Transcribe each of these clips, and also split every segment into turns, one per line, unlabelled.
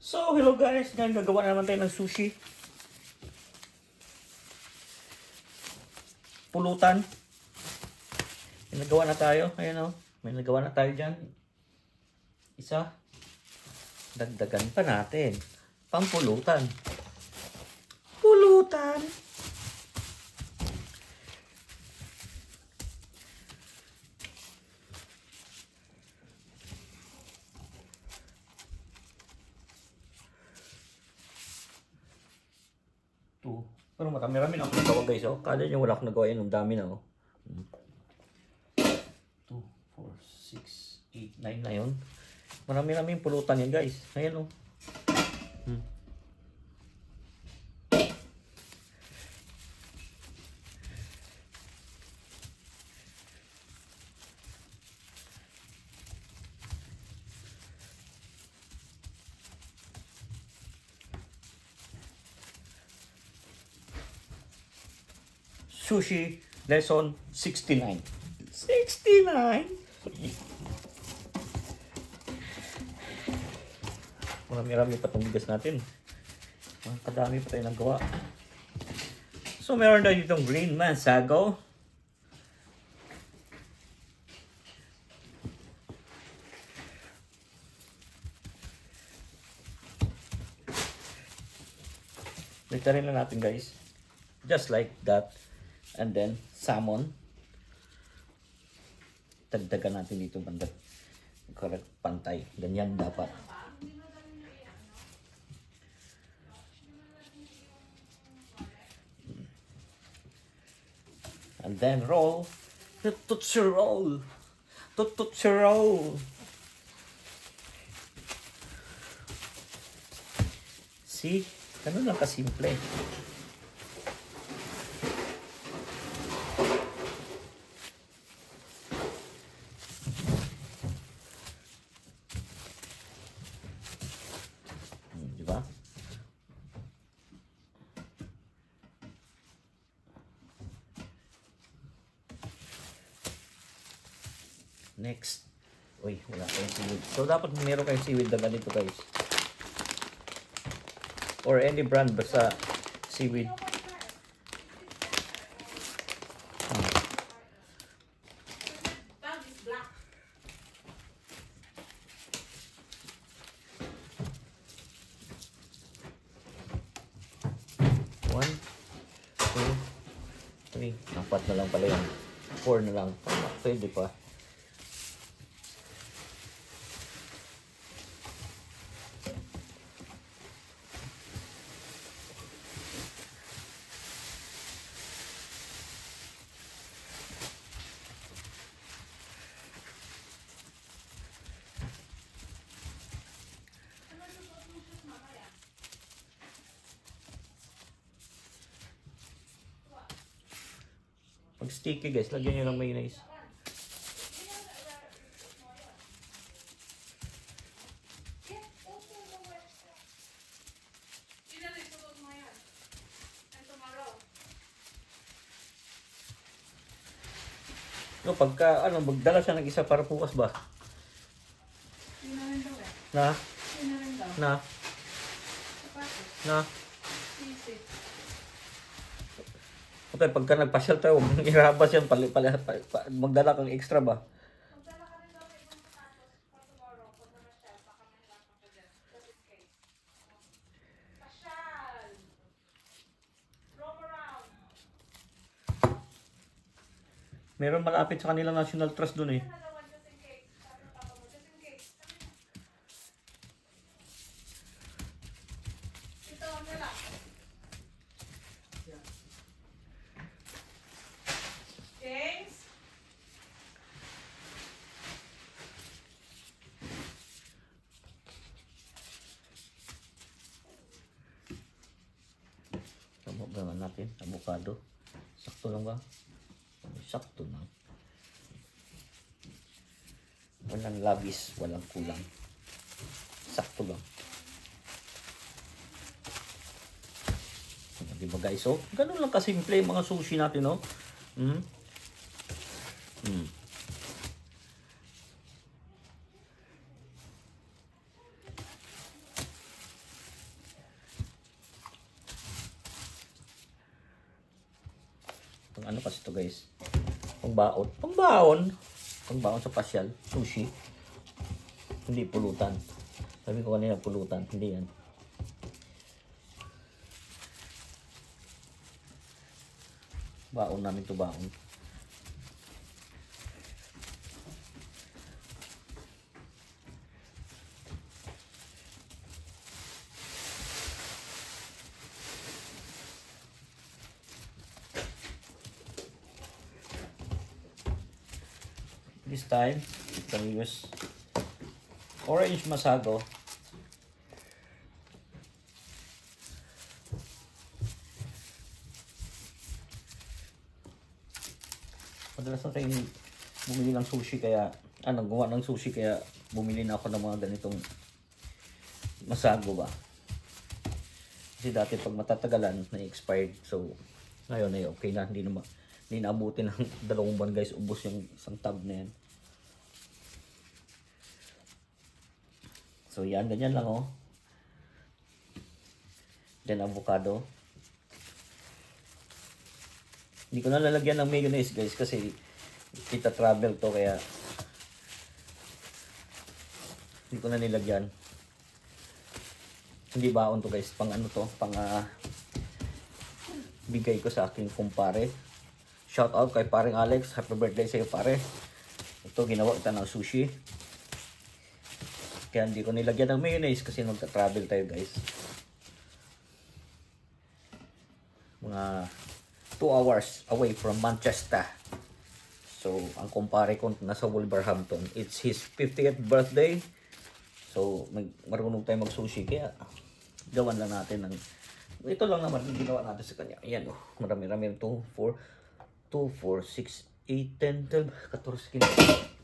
So, hello guys. Ngayon gagawa na naman tayo ng sushi. Pulutan. May nagawa na tayo. Ayan o. May nagawa na tayo dyan. Isa. Dagdagan pa natin. Pampulutan. Pulutan. Pero marami-rami na ako nagawa guys, oh. Kada nyo wala akong nagawa yan, ang dami na, oh. 2, 4, 6, 8, 9 na yun. Marami-rami yung pulutan yan guys. Ayan, oh. Sushi lesson 69. 69? Marami-rami pa itong bigas natin. Kadami pa tayo nagawa. So meron tayo ditong green mansago. Litarin na natin guys. Just like that. And then, salmon. Tagdagan natin dito banda. Correct, pantay. Ganyan dapat. And then, roll. Tututsi roll. Tututsi roll. See? Ganun lang kasimple. Diba? Next. Uy, wala kayong seaweed. So, dapat meron kayong seaweed na ganito guys. Or any brand basta seaweed. One, two, three. 4 na lang pala yan. 4 na lang. Pwede pa. Pag sticky guys, lagyan nyo ng mayonnaise. No, pagka magdala siya ng isa para bukas ba? Na? Na? Na? Okay, pagka nagpasyal tayo, huwag mong irabas yan, magdala kang extra ba?
Magdala ka rin daw ng ibang sapatos for tomorrow. Pag namasyal, baka may lapang ka dyan. Just in case. Pasyal! Roam around!
Meron malapit sa kanilang National Trust dun eh.
Another one, just in case. Sabi ng papa mo, just in case. Ito, ano lang. James?
Tamo ba natin? Avocado. Sakto lang ba? Sakto lang. Walang labis, walang kulang. Sakto lang. Diba guys? So, ganun lang kasimple yung mga sushi natin, no? ano kasi to guys? Pangbaon. Pangbaon! Pangbaon sa pasyal. Sushi. Hindi pulutan. Sabi ko kanina pulutan. Hindi yan. Baon namin to baon. This time, you can use orange masago. Madalas na tayong bumili ng sushi kaya, gawa ng sushi kaya bumili na ako ng mga ganitong masago ba. Kasi dati pag matatagalan, na-expired. So, ngayon ay okay na. Hindi na abutin ng 2 buwan guys. Ubos yung isang tub na yan. So, yan. Ganyan lang oh. Then, avocado. Hindi ko na lalagyan ng mayonnaise guys kasi kita travel to kaya hindi ko na nilagyan. Hindi baon to guys, pang ano to, pang bigay ko sa aking kumpare. Shout out kay paring Alex, happy birthday sa iyo pare. Ito ginawa kita ng sushi. Kaya hindi ko nilagyan ng mayonnaise kasi magta-travel tayo guys. Mga 2 hours away from Manchester. So, ang kumpare ko nasa Wolverhampton. It's his 50th birthday. So, marunong tayo mag-sushi. Kaya, gawan lang natin ng... Ito lang naman yung ginawa natin sa kanya. Ayan, oh. Marami-rami ito. 2, 4, 6, 8, 10, 12, 14, 15.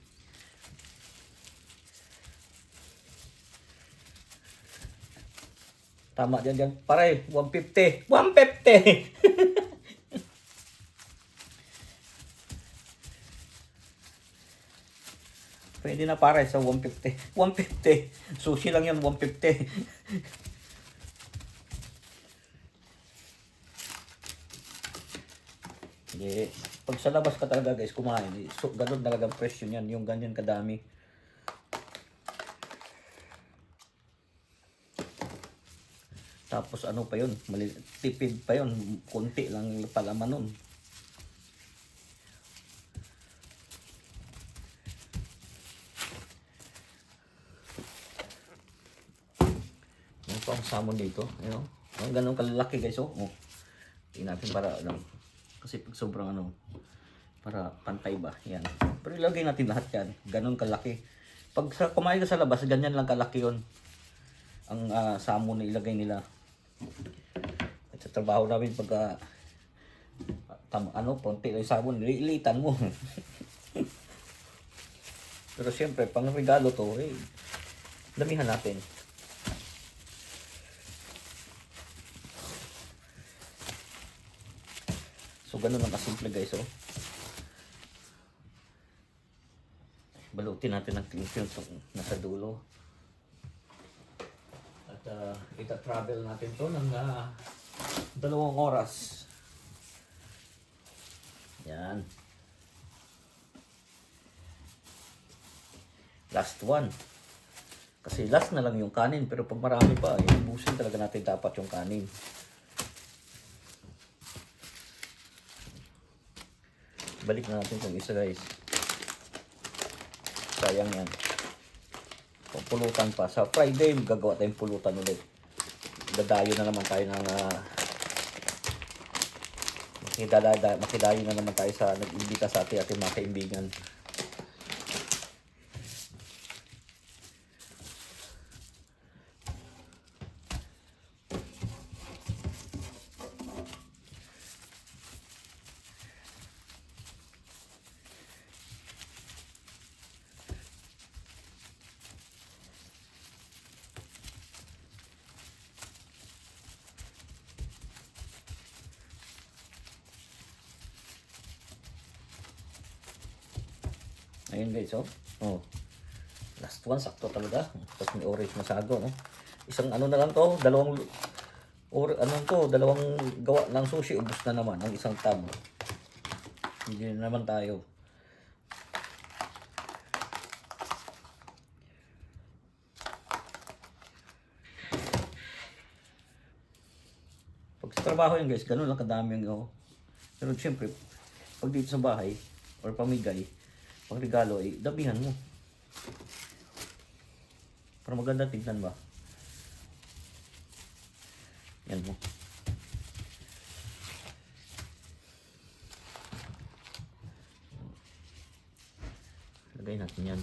Tama dyan. Pare, 150. 150! Pwede na pare sa 150. 150. Sushi lang yan, 150. Hindi. Pag sa labas ka talaga guys, kumain. So, ganun talagang presyo niyan. Yung ganyan kadami. Tapos ano pa yun? Tipid pa yun. Kunti lang palaman nun. Ang salmon dito, ayun. Ang ganun kalalaki guys, oh. Tingnan natin para ano. Kasi pag sobrang ano, para pantay ba, yan. Pero ilagay natin lahat yan, ganun kalaki. Pag kumain ka sa labas, ganyan lang kalaki yon. Ang salmon na ilagay nila. At sa trabaho namin pag konti lang salmon, liilitan mo. Pero siyempre, pang regalo to, damihan natin. So, ganun lang kasimple guys, oh. Balutin natin ng cling film nasa dulo. At ita-travel natin to ng 2 oras. Yan. Last one. Kasi last na lang yung kanin, pero pag marami pa, ibusin talaga natin dapat yung kanin. Balik na natin itong isa guys. Sayang yan. Kung pulutan pa. Sa Friday, gagawa tayong pulutan ulit. Dadayo na naman tayo ng makidayo na naman tayo sa nag-imbita sa ating mga kaibigan. Ayun guys, oh. Last one, sakto talaga. Tapos may orange masago, no? Isang ano na lang to, dalawang gawa ng sushi, ubos na naman ang isang tub. Hindi na naman tayo. Pag sa trabaho yan guys, ganun lang kadami yung pero siyempre, pag dito sa bahay, or pamigay, pag regalo ay damihan mo. Para maganda tignan ba? Yan mo. Lagay natin yan.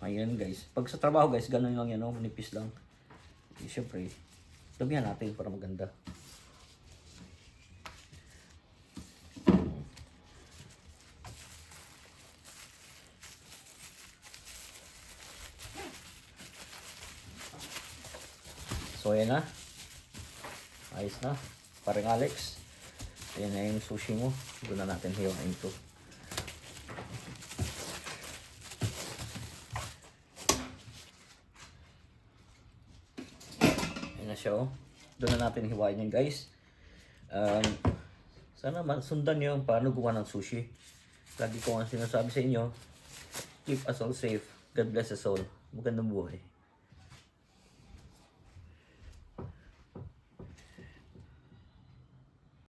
Ayan guys. Pag sa trabaho guys, ganun lang yan, no? Manipis lang. Siyempre, damihan natin para maganda. So ayan na. Ayos na. Parang Alex. Ayan na yung sushi mo. Doon na natin hiwain ito. Ayan na siya oh. Doon na natin hiwain yan guys. Sana sundan nyo yung paano gumawa ng sushi. Lagi ko ang sinasabi sa inyo. Keep us all safe. God bless us all. Magandang buhay.